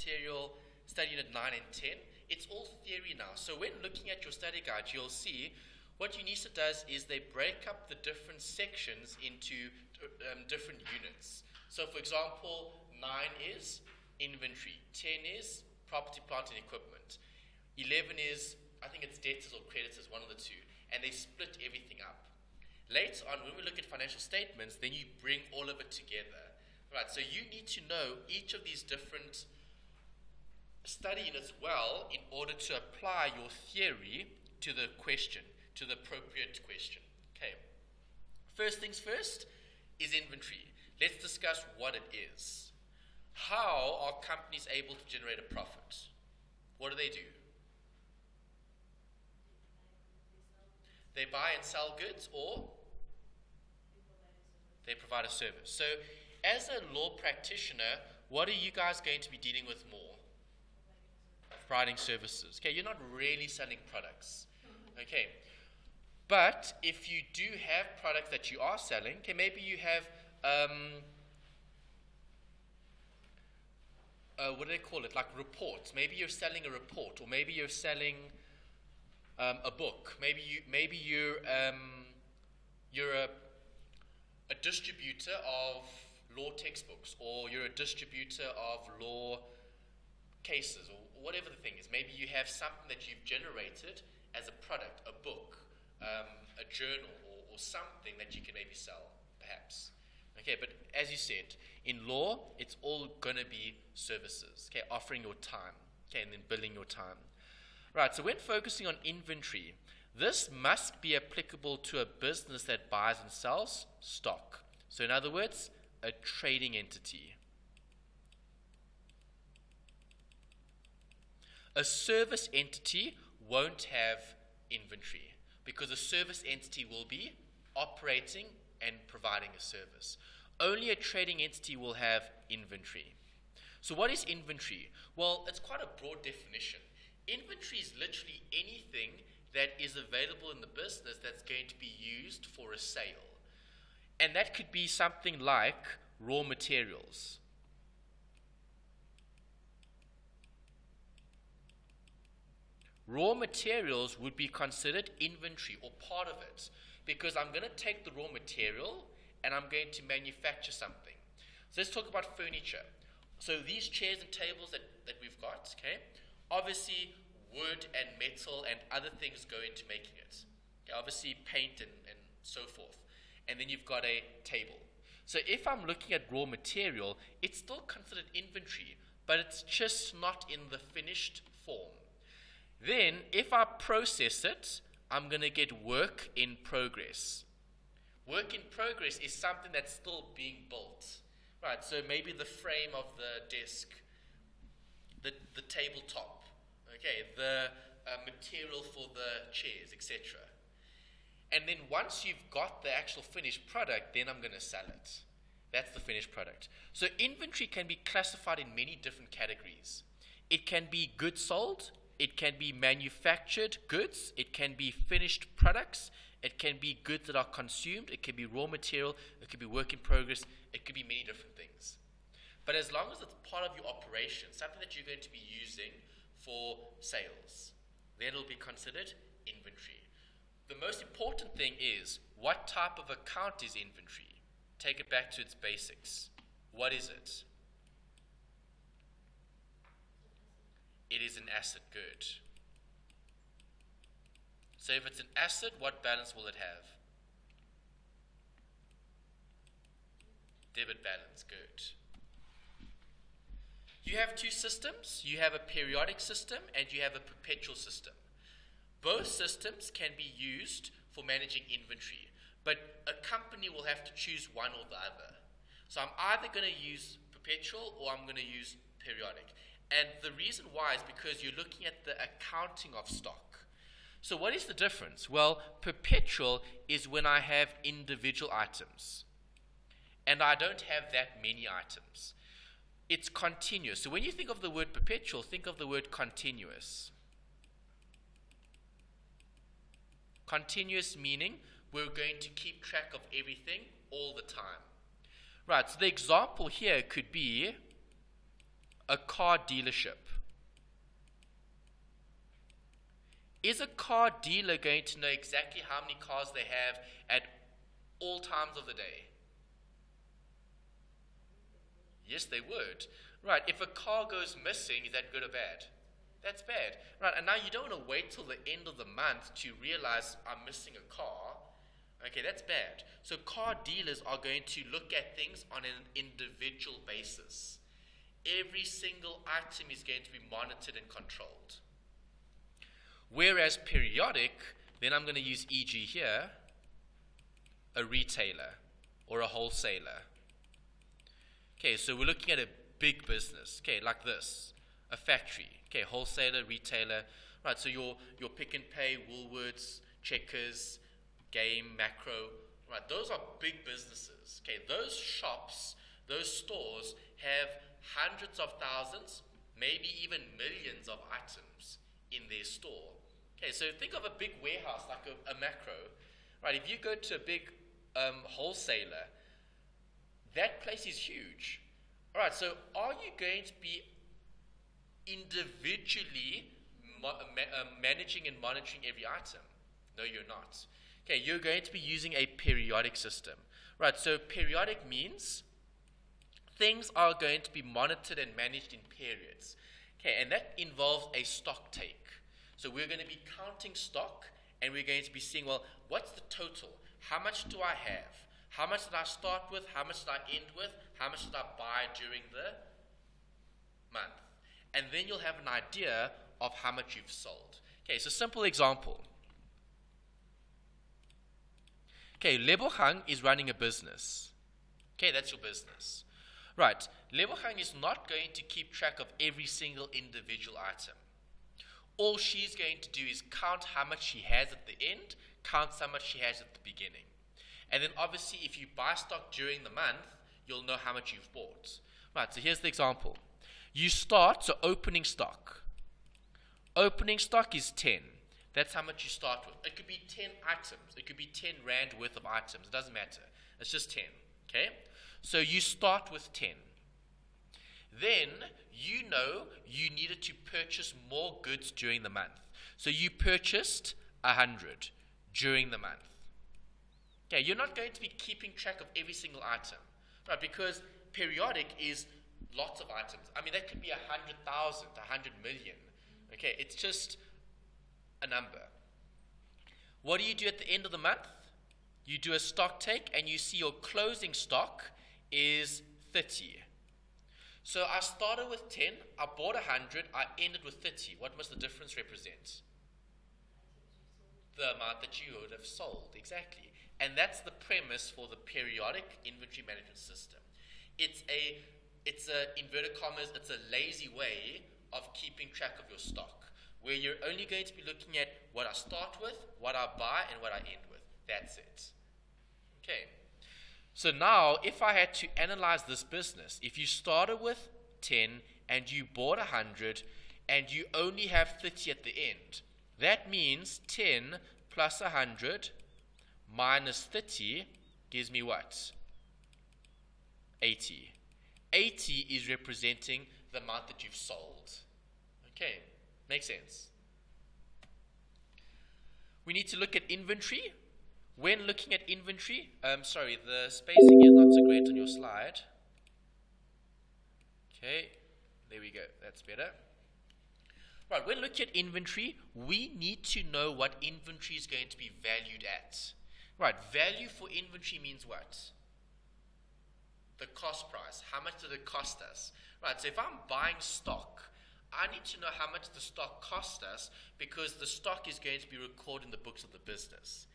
material, study unit 9 and 10. It's all theory now. So when looking at your study guide, you'll see what unisa does is they break up the different sections into different units. So for example, 9 is inventory, 10 is property, plant and equipment, 11 is, I think it's debtors or creditors, one of the two, and they split everything up. Later on, when we look at financial statements, then you bring all of it together. Right, so you need to know each of these different study units well in order to apply your theory to the question, to the appropriate question. Okay. First things first is inventory. Let's discuss what it is. How are companies able to generate a profit? What do? They buy and sell goods, or they provide a service. So as a law practitioner, what are you guys going to be dealing with more? Providing services. Okay, you're not really selling products. Okay, but if you do have products that you are selling, okay, maybe you have, what do they call it, like reports. Maybe you're selling a report, or maybe you're selling a book. Maybe you're a distributor of law textbooks, or you're a distributor of law cases, or whatever the thing is. Maybe you have something that you've generated as a product, a book, a journal, or something that you can maybe sell, perhaps. Okay, but as you said, in law, it's all going to be services, okay, offering your time, okay, and then billing your time. Right, so when focusing on inventory, this must be applicable to a business that buys and sells stock. So in other words, a trading entity. A service entity won't have inventory because a service entity will be operating and providing a service. Only a trading entity will have inventory. So what is inventory? Well, it's quite a broad definition. Inventory is literally anything that is available in the business that's going to be used for a sale. And that could be something like raw materials. Raw materials would be considered inventory or part of it, because I'm going to take the raw material and I'm going to manufacture something. So let's talk about furniture. So these chairs and tables that we've got, okay, obviously wood and metal and other things go into making it. Okay, obviously paint and so forth. And then you've got a table. So if I'm looking at raw material, it's still considered inventory, but it's just not in the finished form. Then, if I process it, I'm going to get work in progress. Work in progress is something that's still being built. Right, so maybe the frame of the desk, the tabletop, okay, the material for the chairs, etc. And then once you've got the actual finished product, then I'm going to sell it. That's the finished product. So inventory can be classified in many different categories. It can be goods sold. It can be manufactured goods. It can be finished products. It can be goods that are consumed. It can be raw material. It could be work in progress. It could be many different things. But as long as it's part of your operation, something that you're going to be using for sales, then it'll be considered inventory. The most important thing is, what type of account is inventory? Take it back to its basics. What is it? It is an asset good. So if it's an asset, what balance will it have? Debit balance, good. You have two systems. You have a periodic system and you have a perpetual system. Both systems can be used for managing inventory, but a company will have to choose one or the other. So I'm either going to use perpetual or I'm going to use periodic. And the reason why is because you're looking at the accounting of stock. So what is the difference? Well, perpetual is when I have individual items, and I don't have that many items. It's continuous. So when you think of the word perpetual, think of the word continuous. Continuous meaning we're going to keep track of everything all the time. Right, so the example here could be a car dealership. Is a car dealer going to know exactly how many cars they have at all times of the day? Yes, they would. Right, if a car goes missing, is that good or bad? That's bad. Right, and now you don't want to wait till the end of the month to realize I'm missing a car. Okay, that's bad. So car dealers are going to look at things on an individual basis. Every single item is going to be monitored and controlled. Whereas periodic, then I'm going to use e.g. here, a retailer or a wholesaler. Okay, so we're looking at a big business, okay, like this, a factory, okay, wholesaler, retailer, right, so your Pick and Pay, Woolworths, Checkers, Game, Macro, right, those are big businesses, okay, those shops, those stores have hundreds of thousands, maybe even millions of items in their store. Okay, so think of a big warehouse like a Macro, right, if you go to a big wholesaler, that place is huge. All right, so are you going to be individually managing and monitoring every item? No, you're not. Okay, you're going to be using a periodic system. Right, so periodic means things are going to be monitored and managed in periods. Okay, and that involves a stock take. So we're going to be counting stock, and we're going to be seeing, well, what's the total? How much do I have? How much did I start with? How much did I end with? How much did I buy during the month? And then you'll have an idea of how much you've sold. Okay, so simple example. Okay, Lebogang is running a business. Okay, that's your business. Right, Lebogang is not going to keep track of every single individual item. All she's going to do is count how much she has at the end, count how much she has at the beginning. And then obviously if you buy stock during the month, you'll know how much you've bought. Right, so here's the example. You start, so opening stock. Opening stock is 10. That's how much you start with. It could be 10 items. It could be 10 rand worth of items. It doesn't matter. It's just 10. Okay? So you start with 10. Then you know you needed to purchase more goods during the month. So you purchased 100 during the month. Okay, you're not going to be keeping track of every single item, right? Because periodic is lots of items. I mean, that could be 100,000, 100 million. Okay, it's just a number. What do you do at the end of the month? You do a stock take, and you see your closing stock is 30. So I started with 10, I bought 100, I ended with 30. What must the difference represent? The amount that you would have sold, exactly. And that's the premise for the periodic inventory management system. It's a inverted commas, it's a lazy way of keeping track of your stock, where you're only going to be looking at what I start with, what I buy, and what I end with. That's it. Okay. So now, if I had to analyze this business, if you started with 10 and you bought 100 and you only have 30 at the end, that means 10 plus 100 minus 30 gives me what? 80. 80 is representing the amount that you've sold. Okay, makes sense. We need to look at inventory. When looking at inventory, sorry, the spacing is not so great on your slide. Okay, there we go, that's better. Right, when looking at inventory, we need to know what inventory is going to be valued at. Right, value for inventory means what? The cost price. How much did it cost us? Right, so if I'm buying stock, I need to know how much the stock cost us, because the stock is going to be recorded in the books of the business.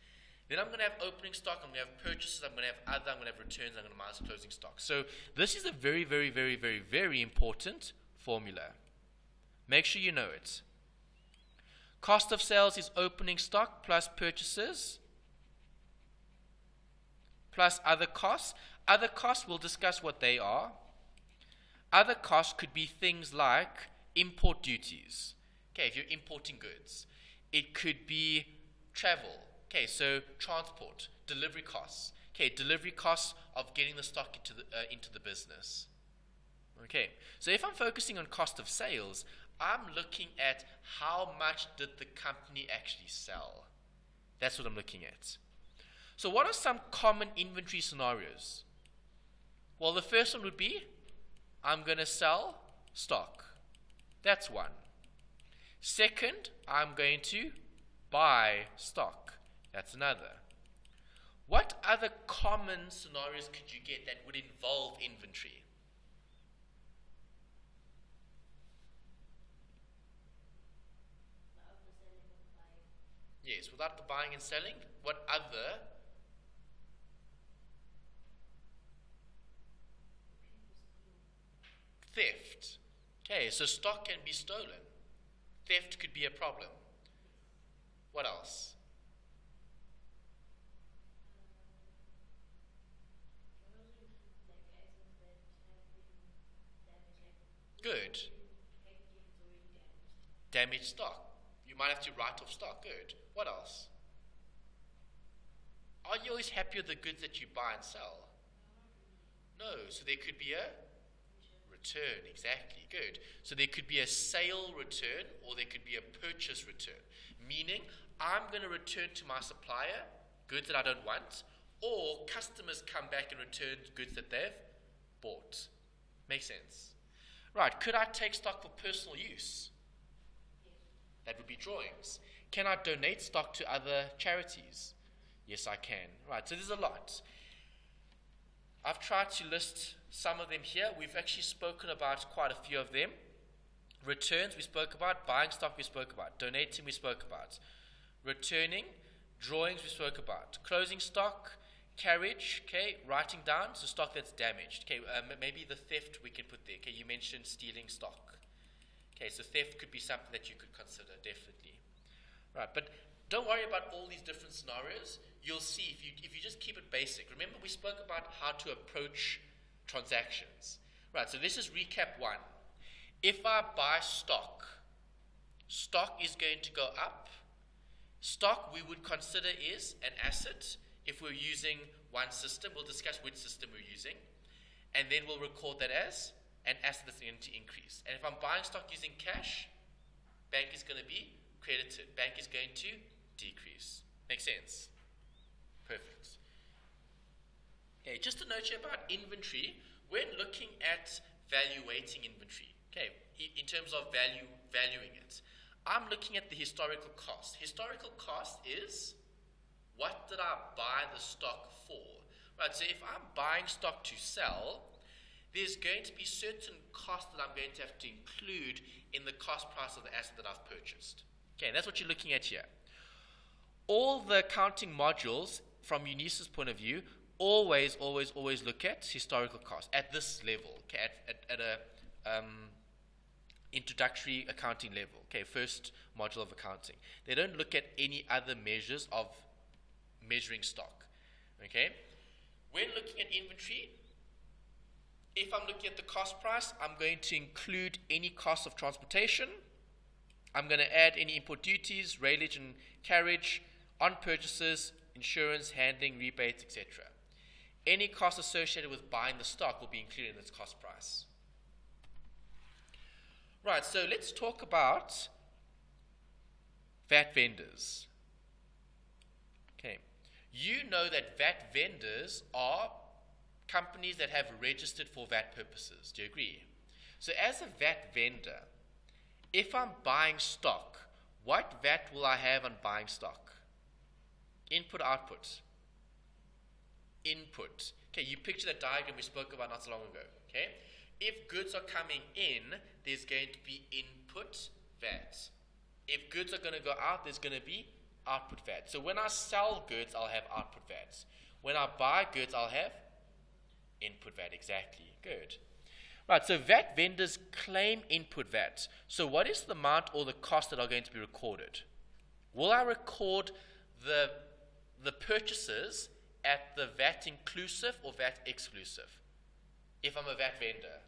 Then I'm going to have opening stock, I'm going to have purchases, I'm going to have other, I'm going to have returns, I'm going to minus closing stock. So this is a very, very, very, very, very important formula. Make sure you know it. Cost of sales is opening stock plus purchases plus other costs. Other costs, we'll discuss what they are. Other costs could be things like import duties. Okay, if you're importing goods. It could be travel. Okay, so transport, delivery costs. Okay, delivery costs of getting the stock into the business. Okay, so if I'm focusing on cost of sales, I'm looking at how much did the company actually sell. That's what I'm looking at. So what are some common inventory scenarios? Well, the first one would be, I'm going to sell stock. That's one. Second, I'm going to buy stock. That's another. What other common scenarios could you get that would involve inventory? Yes, without the buying and selling, what other? Theft. Okay, so stock can be stolen. Theft could be a problem. What else? Good. Damaged stock. You might have to write off stock. Good. What else? Are you always happy with the goods that you buy and sell? No. So there could be a return. Exactly. Good. So there could be a sale return or there could be a purchase return. Meaning, I'm going to return to my supplier goods that I don't want, or customers come back and return goods that they've bought. Makes sense? Right. Could I take stock for personal use? That would be drawings. Can I donate stock to other charities? Yes, I can. Right, so there's a lot. I've tried to list some of them here. We've actually spoken about quite a few of them. Returns we spoke about, buying stock we spoke about, donating we spoke about, returning, drawings we spoke about, closing stock, carriage, okay, writing down, so stock that's damaged. Okay, maybe the theft we can put there. Okay, you mentioned stealing stock. Okay, so theft could be something that you could consider, definitely. Right, but don't worry about all these different scenarios. You'll see if you just keep it basic. Remember we spoke about how to approach transactions. Right, so let's just recap one. If I buy stock, stock is going to go up. Stock we would consider is an asset. If we're using one system, we'll discuss which system we're using. And then we'll record that as an asset that's going to increase. And if I'm buying stock using cash, bank is going to be credited. Bank is going to decrease. Makes sense? Perfect. Okay, just a note here about inventory. When looking at valuating inventory, okay, in terms of valuing it, I'm looking at the historical cost. Historical cost is what did I buy the stock for? Right, so if I'm buying stock to sell, there's going to be certain costs that I'm going to have to include in the cost price of the asset that I've purchased. Okay, and that's what you're looking at here. All the accounting modules, from Unisa's point of view, always look at historical cost at this level, okay, at a introductory accounting level, okay, first module of accounting. They don't look at any other measures of measuring stock, okay. When looking at inventory, if I'm looking at the cost price, I'm going to include any cost of transportation. I'm going to add any import duties, railage and carriage, on purchases, insurance, handling, rebates, etc. Any cost associated with buying the stock will be included in its cost price. Right, so let's talk about VAT vendors. Okay, you know that VAT vendors are companies that have registered for VAT purposes. Do you agree? So as a VAT vendor, if I'm buying stock, what VAT will I have on buying stock? Input, output. Input. Okay, you picture that diagram we spoke about not so long ago. Okay, if goods are coming in, there's going to be input VAT. If goods are going to go out, there's going to be output VAT. So when I sell goods, I'll have output VAT. When I buy goods, I'll have input VAT. Exactly. Good. Right, so VAT vendors claim input VAT. So what is the amount or the cost that are going to be recorded? Will I record the purchases at the VAT inclusive or VAT exclusive if I'm a VAT vendor?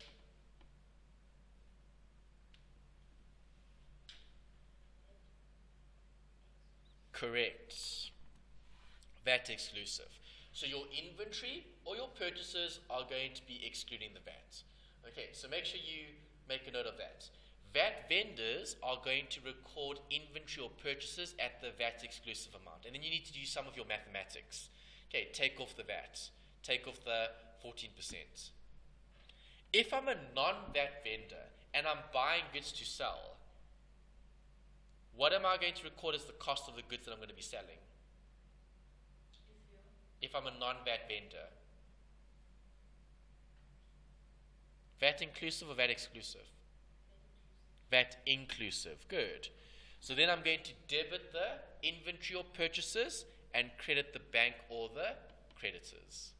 Correct. VAT exclusive. So your inventory or your purchases are going to be excluding the VAT. Okay, so make sure you make a note of that. VAT vendors are going to record inventory or purchases at the VAT exclusive amount. And then you need to do some of your mathematics. Okay, take off the VAT. Take off the 14%. If I'm a non-VAT vendor and I'm buying goods to sell, what am I going to record as the cost of the goods that I'm going to be selling? If I'm a non-VAT vendor. VAT inclusive or VAT exclusive? VAT inclusive. Good. So then I'm going to debit the inventory or purchases and credit the bank or the creditors.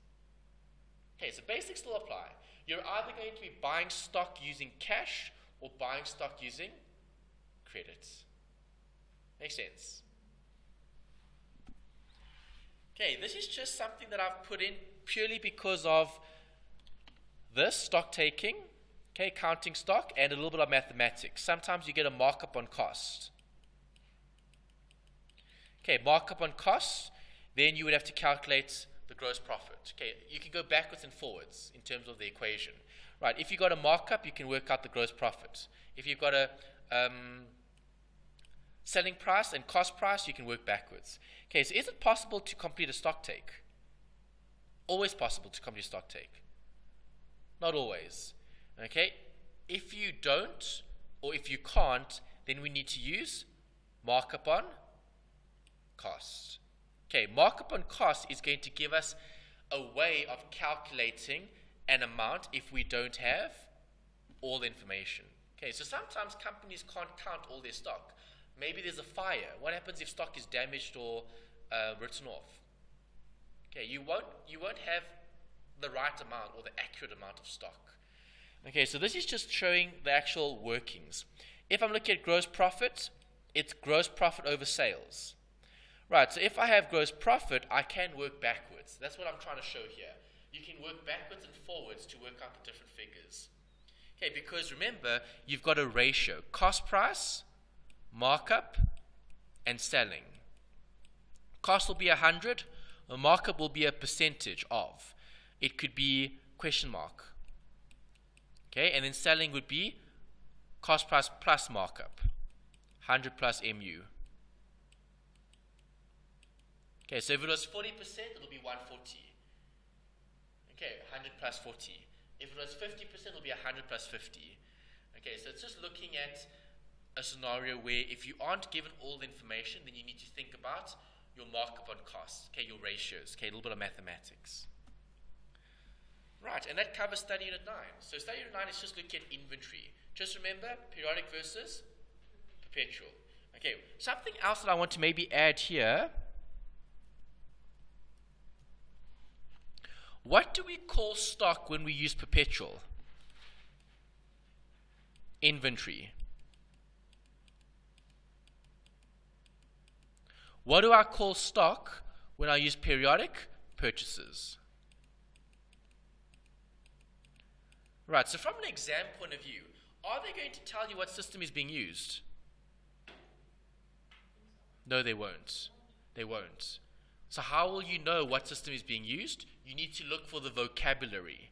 Okay, so basics still apply. You're either going to be buying stock using cash or buying stock using credits. Makes sense? Okay, this is just something that I've put in purely because of this stock taking, okay, counting stock, and a little bit of mathematics. Sometimes you get a markup on cost. Okay, markup on cost, then you would have to calculate the gross profit. Okay, you can go backwards and forwards in terms of the equation. Right, if you've got a markup, you can work out the gross profit. If you've got a selling price and cost price, you can work backwards. Okay, so is it possible to complete a stock take? Always possible to complete a stock take. Not always. Okay, if you don't or if you can't, then we need to use markup on cost. Okay, markup on cost is going to give us a way of calculating an amount if we don't have all the information. Okay, so sometimes companies can't count all their stock. Maybe there's a fire. What happens if stock is damaged or written off? Okay, you won't have the right amount or the accurate amount of stock. Okay, so this is just showing the actual workings. If I'm looking at gross profit, it's gross profit over sales. Right, so if I have gross profit, I can work backwards. That's what I'm trying to show here. You can work backwards and forwards to work out the different figures. Okay, because remember, you've got a ratio. Cost price, markup, and selling. Cost will be 100, a markup will be a percentage of. It could be question mark. Okay, and then selling would be cost price plus markup, 100 plus MU. Okay, so if it was 40%, it'll be 140. Okay, 100 plus 40. If it was 50%, it'll be 100 plus 50. Okay, so it's just looking at a scenario where if you aren't given all the information, then you need to think about your markup on costs, okay, your ratios, okay, a little bit of mathematics. Right, and that covers study unit 9. So study unit 9 is just looking at inventory. Just remember, periodic versus perpetual. Okay, something else that I want to maybe add here. What do we call stock when we use perpetual? Inventory. What do I call stock when I use periodic? Purchases. Right, so from an exam point of view, are they going to tell you what system is being used? No, they won't. They won't. So how will you know what system is being used? You need to look for the vocabulary.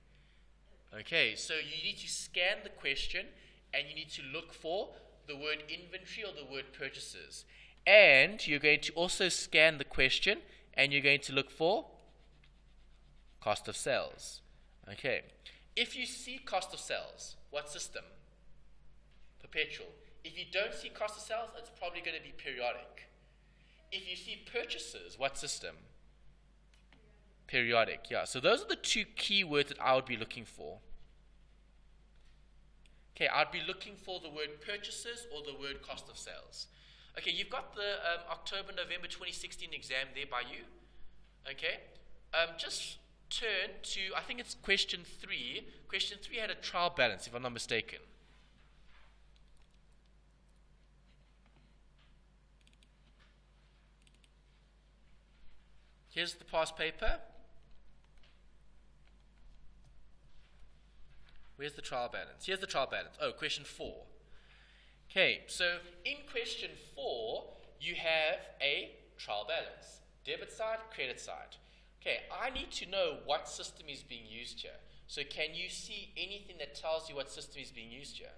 Okay, so you need to scan the question and you need to look for the word inventory or the word purchases. And you're going to also scan the question and you're going to look for cost of sales. Okay. If you see cost of sales, what system? Perpetual. If you don't see cost of sales, it's probably going to be periodic. If you see purchases, what system? Periodic, yeah. So those are the two key words that I would be looking for. Okay, I'd be looking for the word purchases or the word cost of sales. Okay, you've got the October, November 2016 exam there by you. Okay, just turn to, I think it's question 3. Question 3 had a trial balance, if I'm not mistaken. Here's the past paper. Where's the trial balance? Here's the trial balance. Oh, question 4. Okay, so in question 4, you have a trial balance. Debit side, credit side. Okay, I need to know what system is being used here. So can you see anything that tells you what system is being used here?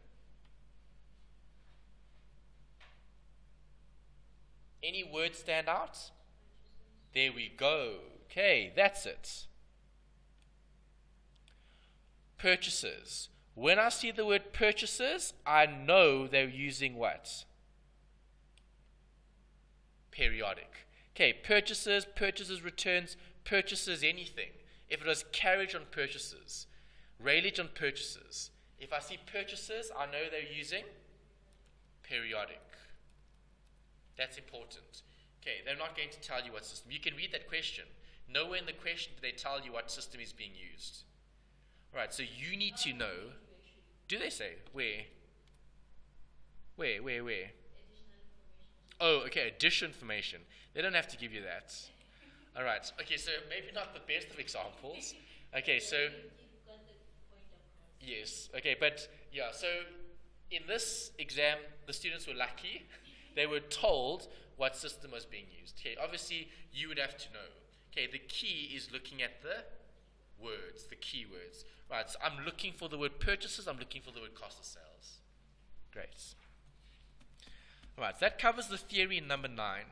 Any words stand out? There we go. Okay, that's it. Purchases. When I see the word purchases, I know they're using what? Periodic. Okay, purchases, returns, purchases, anything. If it was carriage on purchases, railage on purchases. If I see purchases, I know they're using periodic. That's important. Okay, they're not going to tell you what system. You can read that question. Nowhere in the question do they tell you what system is being used. All right, so you need to know. Do they say? Where? Oh, okay, addition information. They don't have to give you that. All right, okay, so maybe not the best of examples. Okay, so, yes, okay, but yeah, so in this exam, the students were lucky. They were told what system was being used. Okay, obviously, you would have to know. Okay, the key is looking at the words, the keywords. Right, so I'm looking for the word purchases, I'm looking for the word cost of sales. Great. All right, so that covers the theory in number 9.